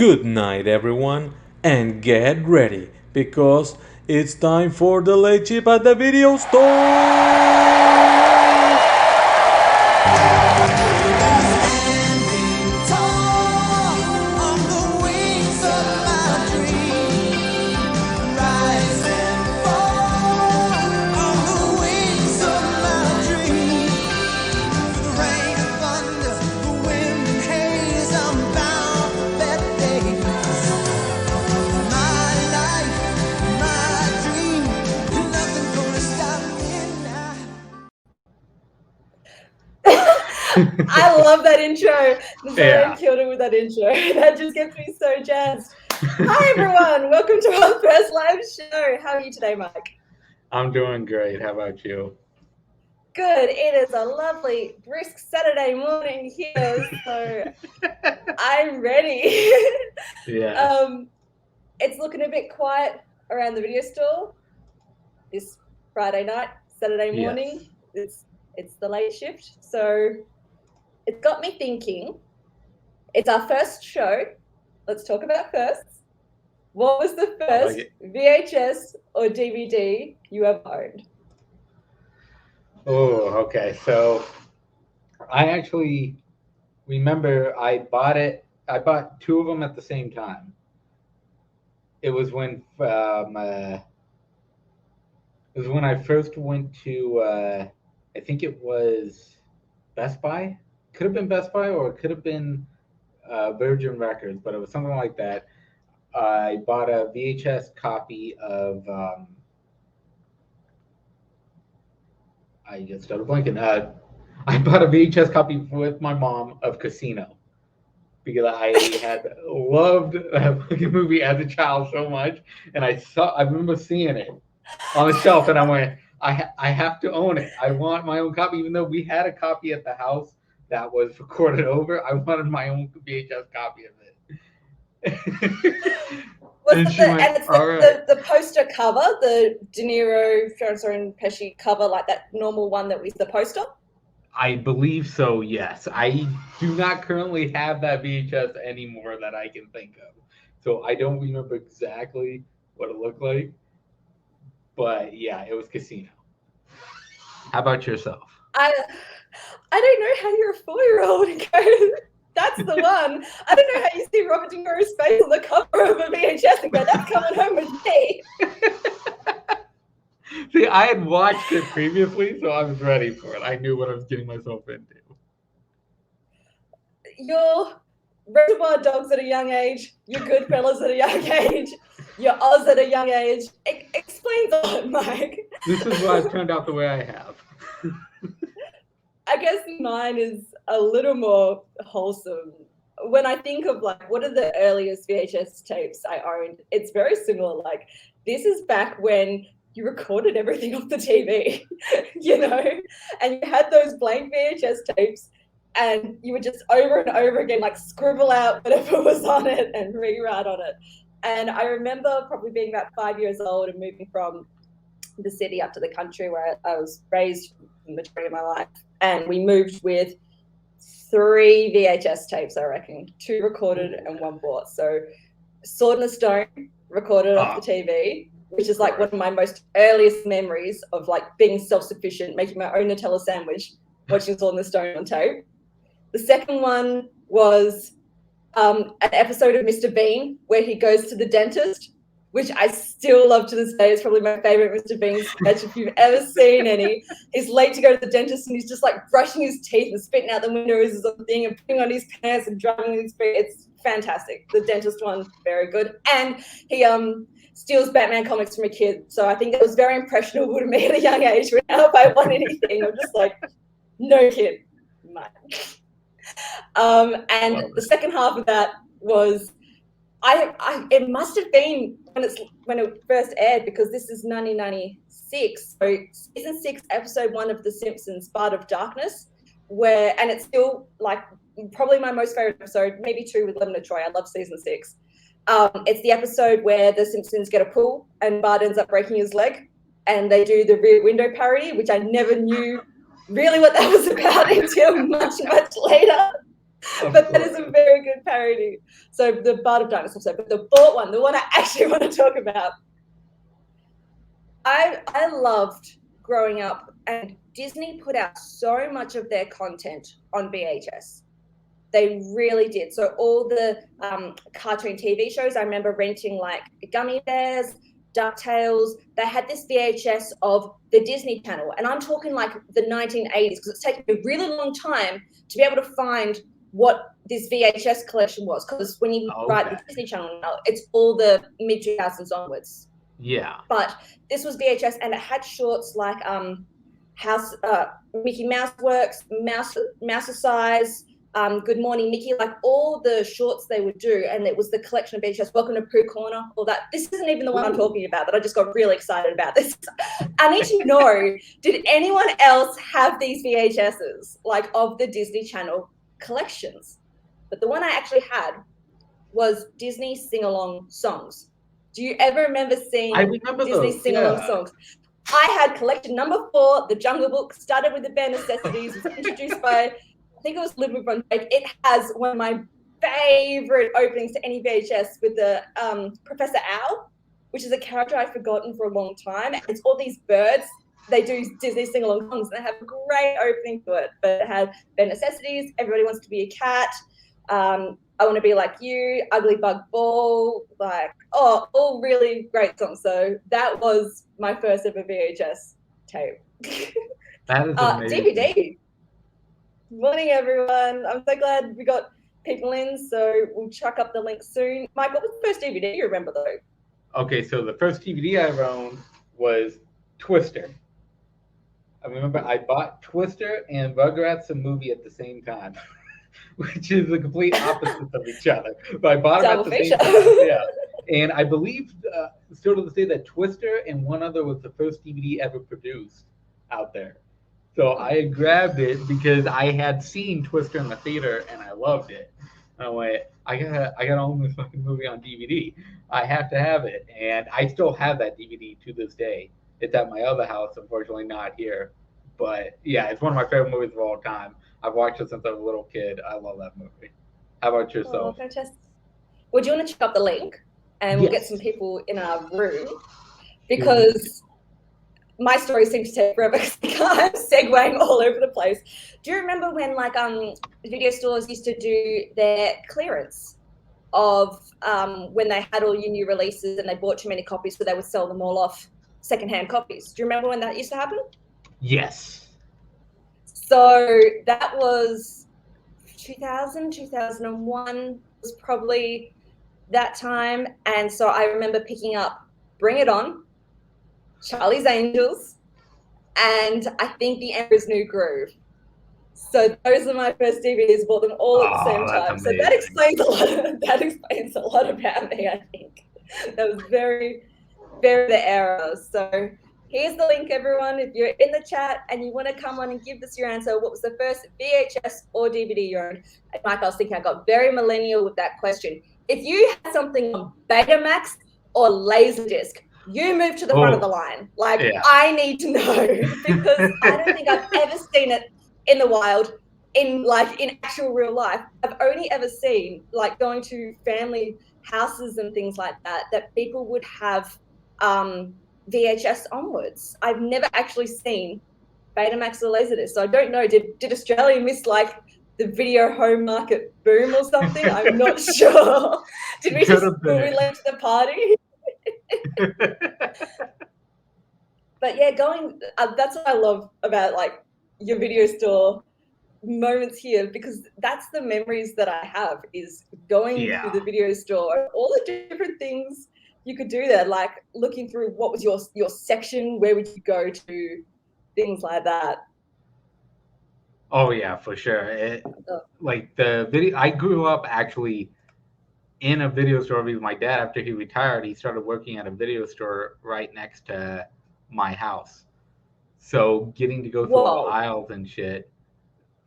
Good night, everyone, and get ready because it's time for the late chip at the video store. I love that intro. Yeah. Killed it with that intro. That just gets me so jazzed. Hi, everyone. Welcome to our first live show. How are you today, Mike? I'm doing great. How about you? Good. It is a lovely, brisk Saturday morning here, so I'm ready. Yeah. It's looking a bit quiet around the video store this Friday night, Saturday morning. Yes. It's the late shift, so it's got me thinking. It's our first show. Let's talk about firsts. What was the first VHS or DVD you ever owned? Oh, okay. So I actually remember I bought two of them at the same time. It was when I first went to I think it was Best Buy. Could have been Best Buy or it could have been Virgin Records, but it was something like that. I bought a VHS copy of I just started blanking. I bought a VHS copy with my mom of Casino because I had loved that fucking movie as a child so much, and I remember seeing it on the shelf, and I went, I have to own it. I want my own copy, even though we had a copy at the house that was recorded over. I wanted my own VHS copy of it. The poster cover, the De Niro, Florence Pesci cover, like that normal one that was the poster? I believe so, yes. I do not currently have that VHS anymore that I can think of. So I don't remember exactly what it looked like. But yeah, it was Casino. How about yourself? I don't know how you're a 4-year-old and go, that's the one. I don't know how you see Robert De Niro's face on the cover of a VHS and go, that's coming home with me. See, I had watched it previously, so I was ready for it. I knew what I was getting myself into. Your Reservoir Dogs at a young age, your Goodfellas at a young age, your Oz at a young age. It explains a lot, Mike. This is why I've turned out the way I have. I guess mine is a little more wholesome. When I think of like what are the earliest VHS tapes I owned, it's very similar. Like this is back when you recorded everything off the TV, you know, and you had those blank VHS tapes and you would just over and over again like scribble out whatever was on it and rewrite on it. And I remember probably being about 5 years old and moving from the city up to the country where I was raised the majority of my life. And we moved with 3 VHS tapes, I reckon, 2 recorded and 1 bought. So Sword in the Stone recorded off the TV, which is like one of my most earliest memories of like being self-sufficient, making my own Nutella sandwich, watching Sword in the Stone on tape. The second one was an episode of Mr. Bean where he goes to the dentist, which I still love to this day. It's probably my favorite Mr. Bean sketch if you've ever seen any. He's late to go to the dentist and he's just like brushing his teeth and spitting out the windows or something and putting on his pants and drumming his feet. It's fantastic. The dentist one, very good. And he steals Batman comics from a kid. So I think that was very impressionable to me at a young age. Now if I want anything, I'm just like, no kid. And the second half of that was it must have been when it first aired, because this is 1996. So season 6, episode 1 of The Simpsons, Part of Darkness, and it's still like probably my most favorite episode, maybe 2 with Lemon and Troy. I love season 6. It's the episode where the Simpsons get a pool and Bart ends up breaking his leg, and they do the Rear Window parody, which I never knew really what that was about until much, much later. But that is a very good parody. So the Bart of Dinosaurs. But the Bort one, the one I actually want to talk about. I loved growing up, and Disney put out so much of their content on VHS. They really did. So all the cartoon TV shows, I remember renting like Gummy Bears, DuckTales. They had this VHS of the Disney Channel, and I'm talking like the 1980s, because it's taken a really long time to be able to find what this VHS collection was. Because when you write the Disney Channel now, it's all the mid 2000s onwards. Yeah. But this was VHS, and it had shorts like Mickey Mouse Works, Mouse-a-Size, Good Morning Mickey, like all the shorts they would do. And it was the collection of VHS, Welcome to Pooh Corner, all that. This isn't even the one I'm talking about, but I just got really excited about this. I need to know, did anyone else have these VHSs, like of the Disney Channel collections? But the one I actually had was Disney sing-along songs. Do you ever remember seeing Disney sing-along songs? I had collection number 4, The Jungle Book, started with the bare necessities, was introduced by, I think it was Ludwig von Beck. It has one of my favorite openings to any VHS with the Professor Owl, which is a character I've forgotten for a long time. And it's all these birds. They do Disney sing-along songs, and they have a great opening to it. But it had bare necessities, Everybody Wants to Be a Cat, I Want to Be Like You, Ugly Bug Ball, like, all really great songs. So that was my first ever VHS tape. That is amazing. DVD. Morning, everyone. I'm so glad we got people in, so we'll chuck up the link soon. Mike, what was the first DVD you remember, though? Okay, so the first DVD I owned was Twister. I remember I bought Twister and Rugrats the movie at the same time. Which is the complete opposites of each other. But I bought them at the same time. Yeah. And I believe, still to this day, that Twister and one other was the first DVD ever produced out there. So I grabbed it because I had seen Twister in the theater and I loved it. And I went, I gotta own this fucking movie on DVD. I have to have it. And I still have that DVD to this day. It's at my other house, unfortunately not here. But yeah, it's one of my favorite movies of all time. I've watched it since I was a little kid. I love that movie. How about yourself? Fantastic. Would you want to check up the link? And we'll get some people in our room. Because my story seems to take forever because I'm segueing all over the place. Do you remember when like video stores used to do their clearance of when they had all your new releases and they bought too many copies, so they would sell them all off secondhand copies? Do you remember when that used to happen? Yes. So that was 2000, 2001 was probably that time. And so I remember picking up Bring It On, Charlie's Angels, and I think The Emperor's New Groove. So those are my first DVDs, bought them all at the same time. So that explains a lot. That explains a lot about me, I think. That was very, very the era. So here's the link, everyone. If you're in the chat and you want to come on and give us your answer, what was the first VHS or DVD you owned? And Mike, I was thinking I got very millennial with that question. If you had something on Betamax or Laserdisc, you move to the front of the line. Like, I need to know because I don't think I've ever seen it in the wild, in actual real life. I've only ever seen, like, going to family houses and things like that people would have VHS onwards. I've never actually seen Betamax or Laserdisc, so I don't know. Did Australia miss like the video home market boom or something? I'm not sure. Were we late to the party? But yeah, that's what I love about like your video store moments here, because that's the memories that I have, is going to the video store, all the different things you could do there, like looking through what was your section, where would you go to, things like that. Oh yeah, for sure. Like the video, I grew up actually in a video store because my dad, after he retired, he started working at a video store right next to my house. So getting to go through the aisles and shit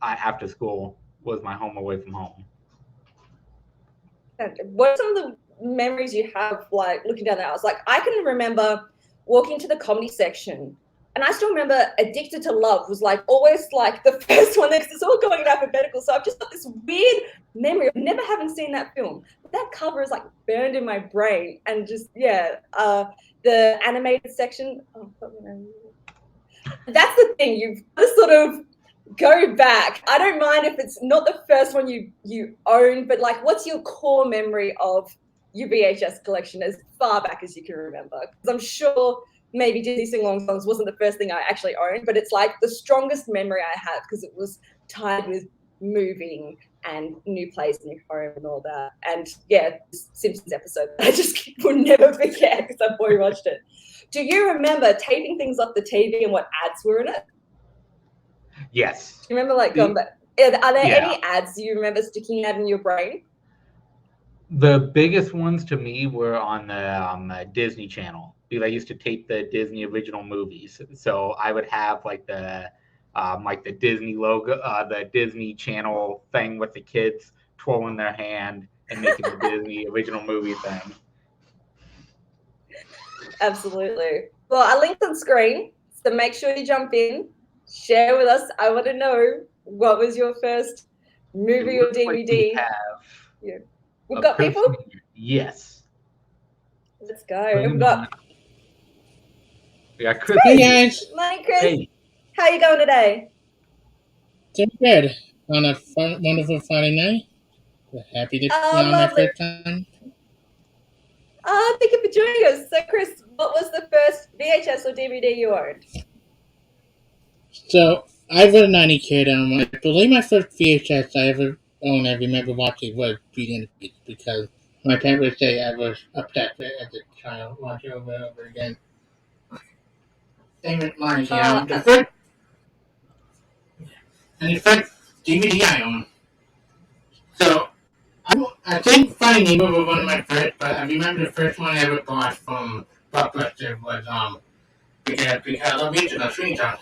after school was my home away from home. What are some of the memories you have, like looking down the aisles? Like I can remember walking to the comedy section And I still remember Addicted to Love was like always like the first one because it's all going in alphabetical. So I've just got this weird memory of never having seen that film. But that cover is like burned in my brain. And just, the animated section. Oh, that's the thing. You've got to sort of go back. I don't mind if it's not the first one you own, but like what's your core memory of your VHS collection as far back as you can remember? Because I'm sure maybe Disney Sing Along Songs wasn't the first thing I actually owned, but it's like the strongest memory I have because it was tied with moving and new place, new home and all that. And yeah, this Simpsons episode I just will never forget because I've boy watched it. Do you remember taping things off the TV and what ads were in it? Yes. Do you remember like going back? Are there any ads you remember sticking out in your brain? The biggest ones to me were on the Disney Channel because I used to tape the Disney original movies. So I would have like the Disney logo, the Disney Channel thing with the kids twirling their hand and making the Disney original movie thing. Absolutely. Well, I linked on screen, so make sure you jump in, share with us. I want to know what was your first movie or DVD. We've got people? Yes. Let's go. We got Chris. Hey guys. Morning, Chris. Hey. How you going today? Doing good. On a wonderful Friday night. We're happy to be on my first time. Thank you for joining us. So, Chris, what was the first VHS or DVD you owned? So, I was a 90 kid. I believe my first VHS I ever owned, I remember watching, was Beauty and the Beast because my parents say I was obsessed with it as a child, watching it over and over again. Same with mine, the first DVD I owned. So, I think Finding Nemo was one of my first, but I remember the first one I ever bought from Blockbuster was because of original Sweeney Todd.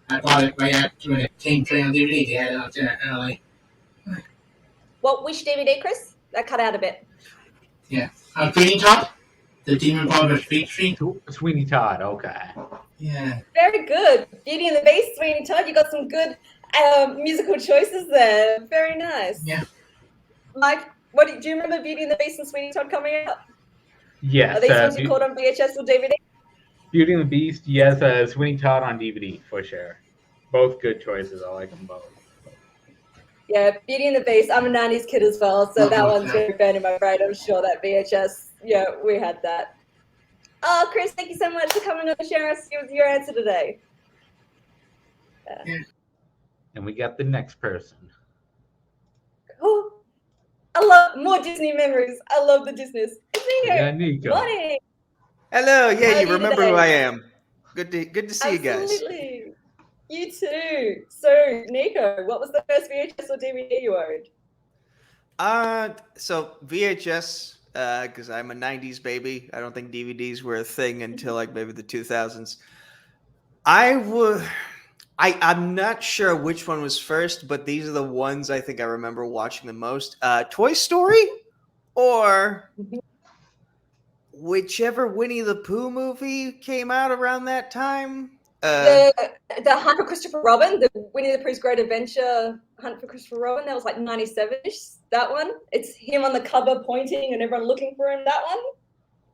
I bought it right after when it came straight on DVD. They had it out there early. Which DVD, Chris? That cut out a bit. Yeah. Sweeney Todd? The Demon Barber's Street? Sweeney Todd, okay. Yeah. Very good. Beauty and the Beast, Sweeney Todd. You got some good musical choices there. Very nice. Yeah. Mike, do you remember Beauty and the Beast and Sweeney Todd coming out? Yes. Are these ones you caught on VHS or DVD? Beauty and the Beast, yes. Sweeney Todd on DVD, for sure. Both good choices. I like them both. Yeah, Beauty and the Beast. I'm a 90s kid as well, so that one's very burned in my brain. I'm sure that VHS, yeah, we had that. Oh, Chris, thank you so much for coming on and sharing us your answer today. And we got the next person. Oh, I love more Disney memories. I love the Disneys. It's Nico. Yeah, Nico. Morning. Hello. Yeah, you you remember today? who I am. Good to see you guys. Absolutely. You too. So, Nico, what was the first VHS or DVD you owned? So VHS, because I'm a 90s baby. I don't think DVDs were a thing until like maybe the 2000s. I'm not sure which one was first, but these are the ones I think I remember watching the most. Toy Story or whichever Winnie the Pooh movie came out around that time. The Hunt for Christopher Robin, the Winnie the Pooh's Great Adventure Hunt for Christopher Robin, that was like 97-ish, that one. It's him on the cover pointing and everyone looking for him, that one?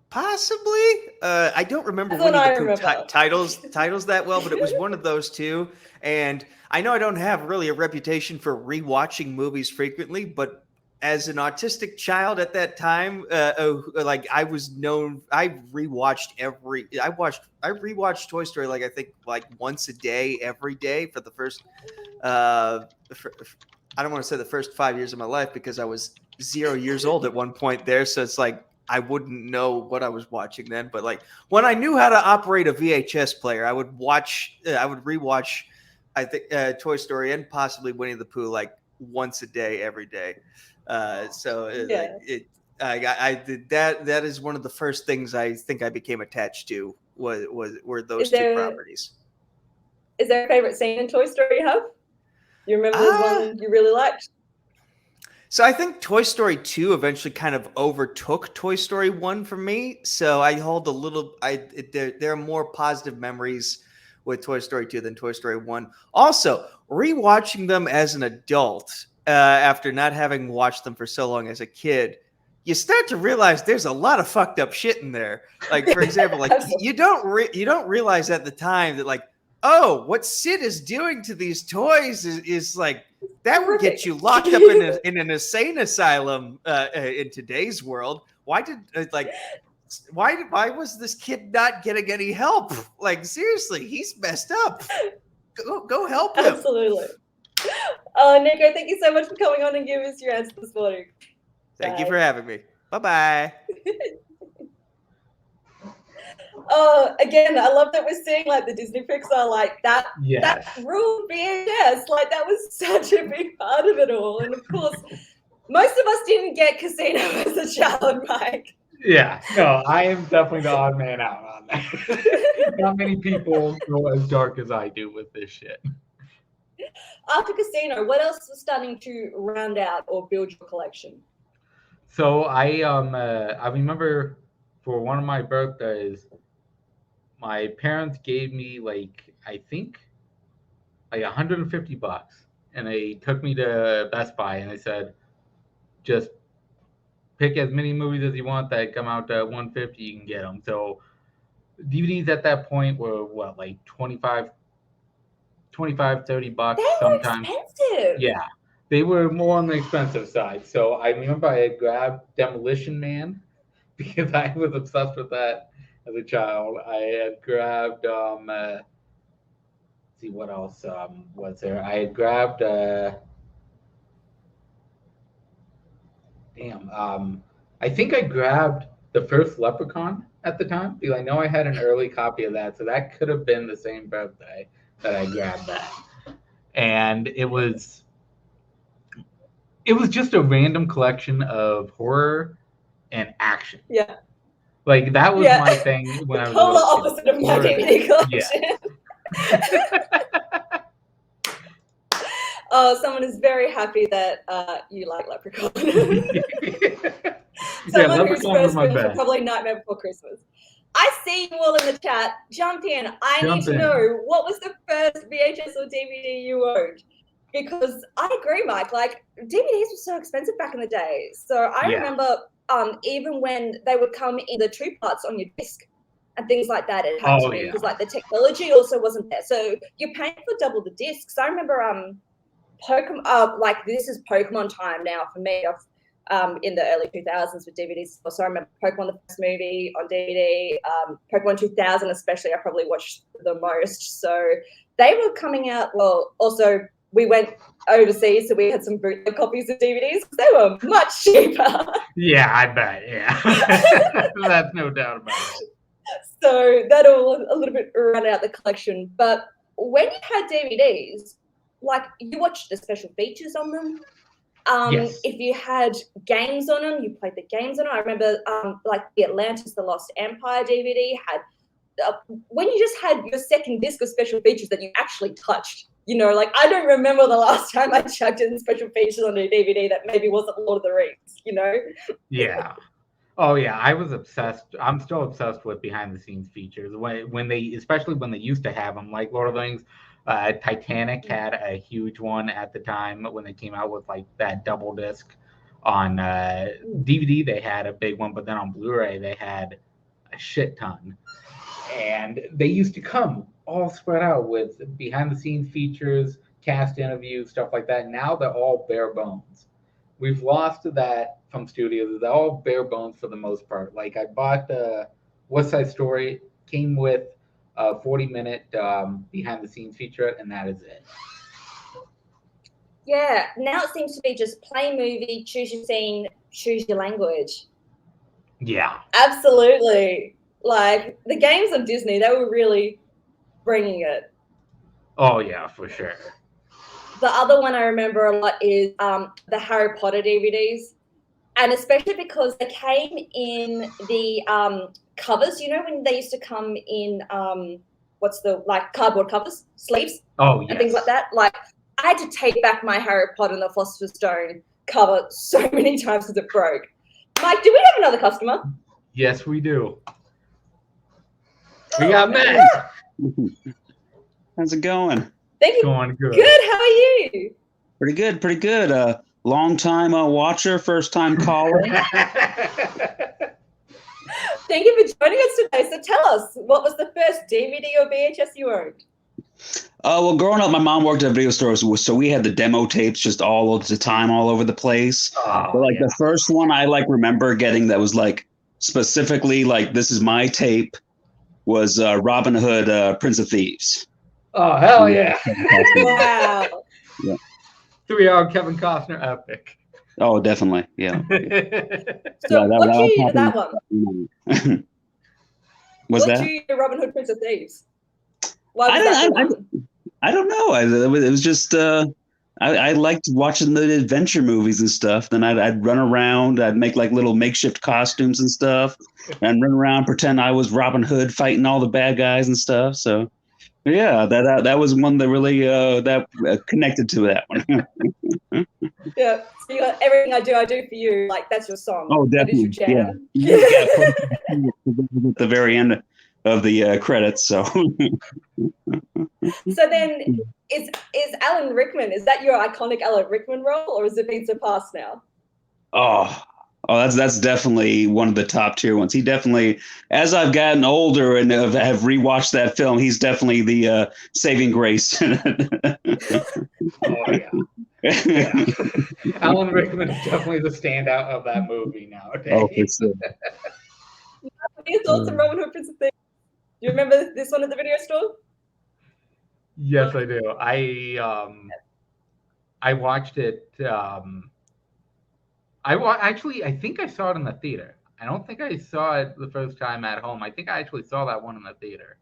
Possibly. I don't remember Winnie the Pooh titles that well, but it was one of those two. And I know I don't have really a reputation for rewatching movies frequently, but as an autistic child at that time, I was known. I rewatched Toy Story I think once a day, every day for the first. I don't want to say the first 5 years of my life because I was 0 years old at one point there. So it's like I wouldn't know what I was watching then. But when I knew how to operate a VHS player, I would rewatch. I think Toy Story and possibly Winnie the Pooh once a day, every day. That is one of the first things I think I became attached to were those two properties. Is there a favorite scene in Toy Story you have? You remember the one you really liked? So I think Toy Story 2 eventually kind of overtook Toy Story 1 for me. So I hold there are more positive memories with Toy Story 2 than Toy Story 1. Also, rewatching them as an adult after not having watched them for so long as a kid, you start to realize there's a lot of fucked up shit in there. Like, for example, like you don't realize at the time that, like, oh, what Sid is doing to these toys is like, that would get you locked up in an insane asylum in today's world. Why was this kid not getting any help? Like, seriously, he's messed up. Go help him. Absolutely. Oh, Nico, thank you so much for coming on and giving us your answer this morning. Thank you for having me. Bye-bye. Again, I love that we're seeing like the Disney Pixar, like that ruled VHS. Like that was such a big part of it all. And of course, most of us didn't get Casino as a child, Mike. Yeah, no, I am definitely the odd man out on that. Not many people go as dark as I do with this shit. After Casino, what else was starting to round out or build your collection? So I remember for one of my birthdays, my parents gave me like I think like $150, and they took me to Best Buy and they said, just pick as many movies as you want that come out at $150, you can get them. So DVDs at that point were what, like $25, $30 They were sometimes. expensive. Yeah, they were more on the expensive side. So I remember I had grabbed Demolition Man because I was obsessed with that as a child. I had grabbed see what else was there. I had grabbed I think I grabbed the first Leprechaun at the time because I know I had an early copy of that, so that could have been the same birthday that I grabbed that. And it was just a random collection of horror and action. Yeah. Like that was my thing when I was polar opposite of my DVD collection. Yeah. Oh, someone is very happy that you like Leprechaun. Someone whose first film was probably Nightmare Before Christmas. I see you all in the chat. Jump in. I need to know, what was the first VHS or DVD you owned? Because I agree, Mike. Like, DVDs were so expensive back in the day. So I remember even when they would come in the 2 parts on your disc and things like that, it had to be because like the technology also wasn't there. So you're paying for double the discs. I remember Pokemon, like this is Pokemon time now for me. In the early 2000s with DVDs. So I remember Pokemon the first movie on DVD, Pokemon 2000 especially, I probably watched the most. So they were coming out, well, also we went overseas, so we had some bootleg copies of DVDs because they were much cheaper. Yeah, I bet, yeah. That's no doubt about it. So that'll a little bit run out the collection. But when you had DVDs, like you watched the special features on them. Yes. If you had games on them, you played the games on them. I remember like the Atlantis, the Lost Empire DVD had, when you just had your second disc of special features that you actually touched, you know, like I don't remember the last time I chucked in special features on a DVD that maybe wasn't Lord of the Rings, you know? Yeah. Oh yeah, I was obsessed. I'm still obsessed with behind the scenes features when they, especially when they used to have them, like Lord of the Rings. Titanic had a huge one at the time when they came out with like that double disc. On DVD, they had a big one, but then on Blu-ray, they had a shit ton. And they used to come all spread out with behind the scenes features, cast interviews, stuff like that. Now they're all bare bones. We've lost that from studios. They're all bare bones for the most part. Like I bought West Side Story, came with a 40-minute behind the scenes feature, and that is it. Yeah, now it seems to be just play movie, choose your scene, choose your language. Yeah. Absolutely. Like the games of Disney, they were really bringing it. Oh yeah, for sure. The other one I remember a lot is the Harry Potter DVDs. And especially because they came in the covers, you know, when they used to come in, like cardboard covers, sleeves, and things like that. Like I had to take back my Harry Potter and the Philosopher's Stone cover so many times because it broke. Mike, do we have another customer? Yes, we do. We got Matt. How's it going? Thank you. Going good. Good. How are you? Pretty good, pretty good. Long time watcher, first time caller. Thank you for joining us today. So tell us, what was the first DVD or VHS you owned? Well, growing up, my mom worked at video stores, so we had the demo tapes just all of the time, all over the place. Oh, But like yeah. the first one I like remember getting that was like specifically like this is my tape was Robin Hood, Prince of Thieves. Oh, hell yeah. Wow. 3-hour Kevin Costner epic. Oh, definitely, yeah. So Yeah, what drew you to was that one? probably- Was What that? drew you to Robin Hood, Prince of Thieves? Why was I that don't- the one? I don't know. It was just I liked watching the adventure movies and stuff. Then I'd run around. I'd make like little makeshift costumes and stuff, and run around pretend I was Robin Hood fighting all the bad guys and stuff. So yeah, that was one that really connected to that one. Yeah. So you got everything I do for you. Like that's your song. Oh, That is your definitely. jam. At the very end of the credits. So. So then, is Alan Rickman? Is that your iconic Alan Rickman role, or has it been surpassed now? Oh, that's definitely one of the top tier ones. He definitely, as I've gotten older and have rewatched that film, he's definitely the saving grace. Oh, yeah. Yeah. Alan Rickman is definitely the standout of that movie nowadays. Oh, for sure. What are your thoughts on Robin Hood, Prince of Thieves? Do you remember this one at the video store? Yes, I do. I watched it. Actually, I think I saw it in the theater. I don't think I saw it the first time at home. I think I actually saw that one in the theater,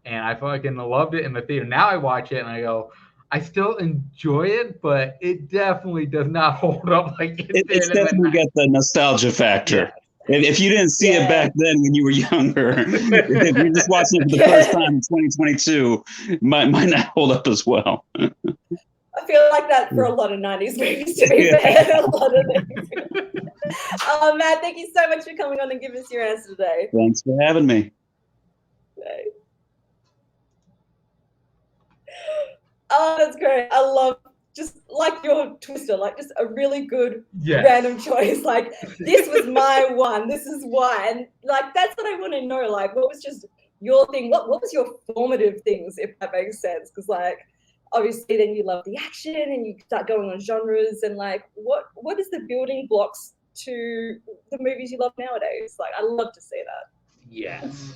and I fucking loved it in the theater. Now I watch it and I go, I still enjoy it, but it definitely does not hold up like it did. It's definitely got the nostalgia factor. Yeah. If you didn't see it back then when you were younger, if you're just watching it for the first time in 2022, it might not hold up as well. I feel like that for a lot of 90s movies, to be fair. A lot of them. Oh, Matt, thank you so much for coming on and giving us your answer today. Thanks for having me. Oh, that's great. I love just like your twister, like just a really good Yes. random choice. Like this was my one. This is why, and like that's what I want to know. Like, what was just your thing? What was your formative things, if that makes sense? Because like obviously, then you love the action and you start going on genres and like what is the building blocks to the movies you love nowadays? Like, I love to see that. Yes,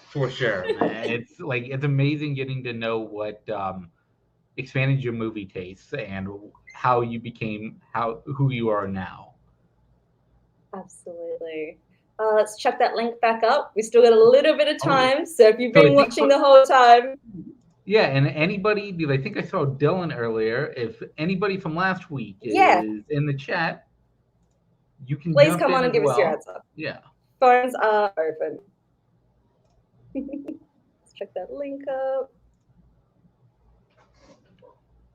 for sure, man. It's amazing getting to know what expanded your movie tastes and how you became who you are now. Absolutely. Let's chuck that link back up. We still got a little bit of time, so if you've been watching the whole time. Yeah, and anybody, because I think I saw Dylan earlier. If anybody from last week is in the chat, you can please jump come in on and as give us your well. answer. Yeah. Phones are open. Let's check that link up.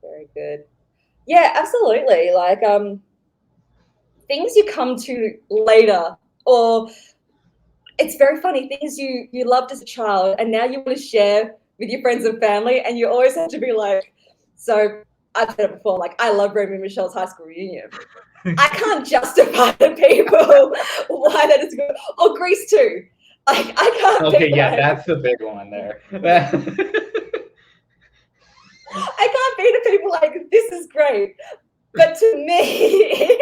Very good. Yeah, absolutely. Like things you come to later, or it's very funny, things you loved as a child and now you want to share with your friends and family, and you always have to be like, so I've said it before, like I love Romy and Michelle's high school reunion. I can't justify to people why that is good. Or Grease too. Like I can't. Okay, yeah, that's the big one there. I can't be to people like, this is great. But to me,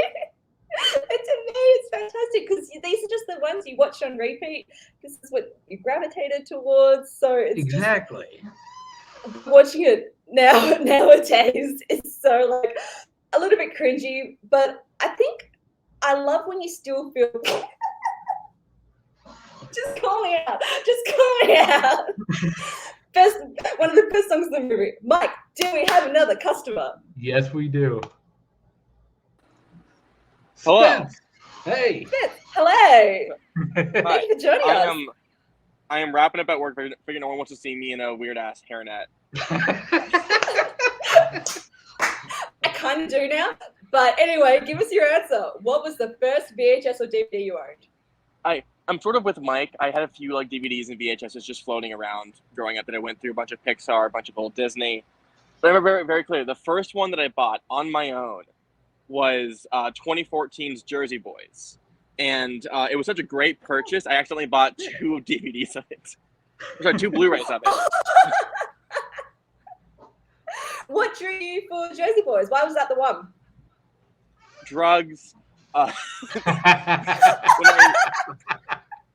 it's fantastic because these are just the ones you watch on repeat. This is what you gravitated towards. So it's exactly. just watching it nowadays is so like a little bit cringy, but I think I love when you still feel just call me out. Just call me out. One of the best songs in the movie. Mike, do we have another customer? Yes, we do. Hello. Spence. Hey. Spence, hello. Hi. Thank you for joining us. I am wrapping up at work, figuring no one wants to see me in a weird ass hairnet. I kind of do now. But anyway, give us your answer. What was the first VHS or DVD you owned? I'm sort of with Mike. I had a few like DVDs and VHSs just floating around growing up that I went through a bunch of Pixar, a bunch of old Disney. But I remember very, very clearly the first one that I bought on my own was 2014's Jersey Boys. And it was such a great purchase. I accidentally bought 2 DVDs of it. Sorry, 2 Blu-rays of it. What drew you for Jersey Boys? Why was that the one? Drugs.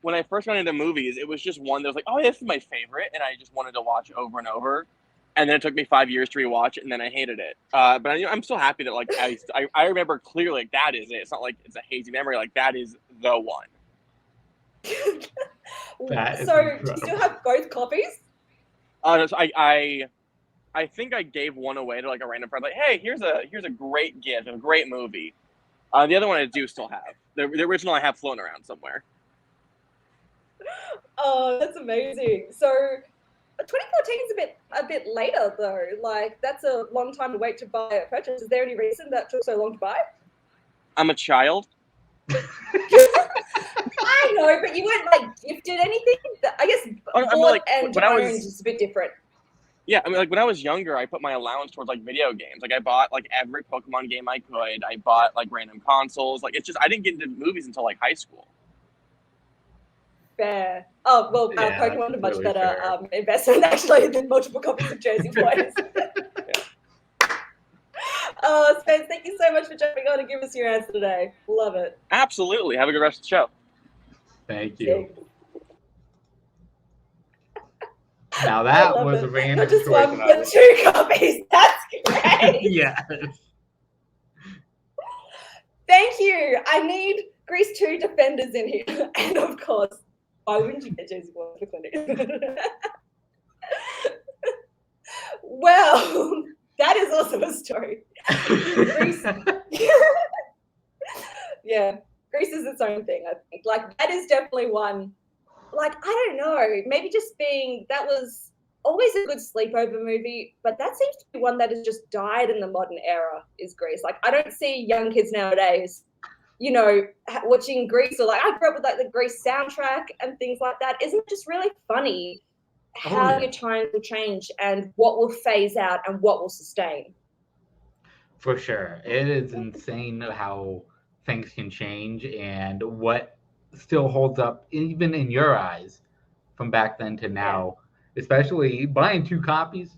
When I first got into movies, it was just one that was like, oh, this is my favorite, and I just wanted to watch over and over. And then it took me 5 years to rewatch it, and then I hated it. But I'm still happy that like I remember clearly like that is it. It's not like it's a hazy memory. Like that is the one. So do you still have both copies? So I think I gave one away to like a random friend. Like, hey, here's a great gift, a great movie. The other one I do still have. The original I have flown around somewhere. Oh, that's amazing. So 2014 is a bit later though. Like that's a long time to wait to buy a purchase. Is there any reason that took so long to buy? I'm a child. I know, but you weren't like gifted anything. I guess bought and owned is a bit different. Yeah, I mean, like when I was younger, I put my allowance towards like video games. Like I bought like every Pokemon game I could. I bought like random consoles. Like it's just I didn't get into movies until like high school. Fair. Oh well, Yeah, Pokemon that's a much really better fair. investment actually than multiple copies of Jersey Boys. Spence, thank you so much for jumping on and giving us your answer today. Love it. Absolutely. Have a good rest of the show. Thank you. Now that was a random Not just choice. one, but 2 copies. That's great. Yes. Thank you. I need Grease 2 defenders in here. And of course, why wouldn't you get Jersey Boys for clinic? Well, that is also a story. Grease. Yeah, Grease is its own thing, I think. Like, that is definitely one. Like, I don't know, maybe just being, that was always a good sleepover movie, but that seems to be one that has just died in the modern era, is Grease. Like, I don't see young kids nowadays, you know, watching Grease, or like, I grew up with like the Grease soundtrack and things like that. Isn't it just really funny how your times will change and what will phase out and what will sustain? For sure. It is insane how things can change and what still holds up even in your eyes from back then to now. Especially buying 2 copies,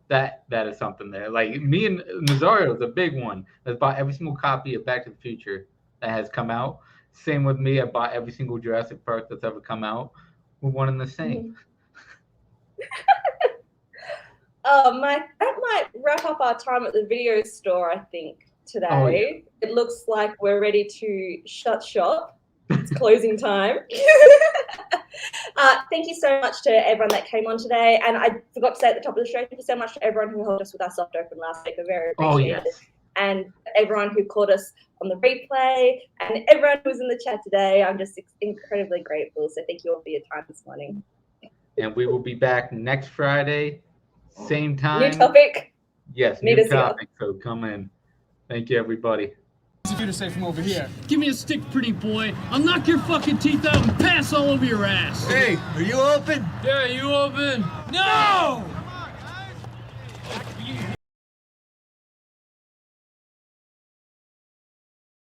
that is something there. Like me and Nazario is a big one that's bought every single copy of Back to the Future that has come out. Same with me, I bought every single Jurassic Park that's ever come out. We're one and the same. Mike, that might wrap up our time at the video store, I think, today. Oh, yeah. It looks like we're ready to shut shop. It's closing time. Thank you so much to everyone that came on today. And I forgot to say at the top of the show, thank you so much to everyone who helped us with our soft open last week. We're very appreciated. Yes. And everyone who called us on the replay and everyone who was in the chat today. I'm just incredibly grateful. So thank you all for your time this morning. And we will be back next Friday, same time. New topic. Yes, new topic. So come in. Thank you, everybody. You to say from over here. Give me a stick, pretty boy. I'll knock your fucking teeth out and pass all over your ass. Hey, are you open? Yeah, you open? No!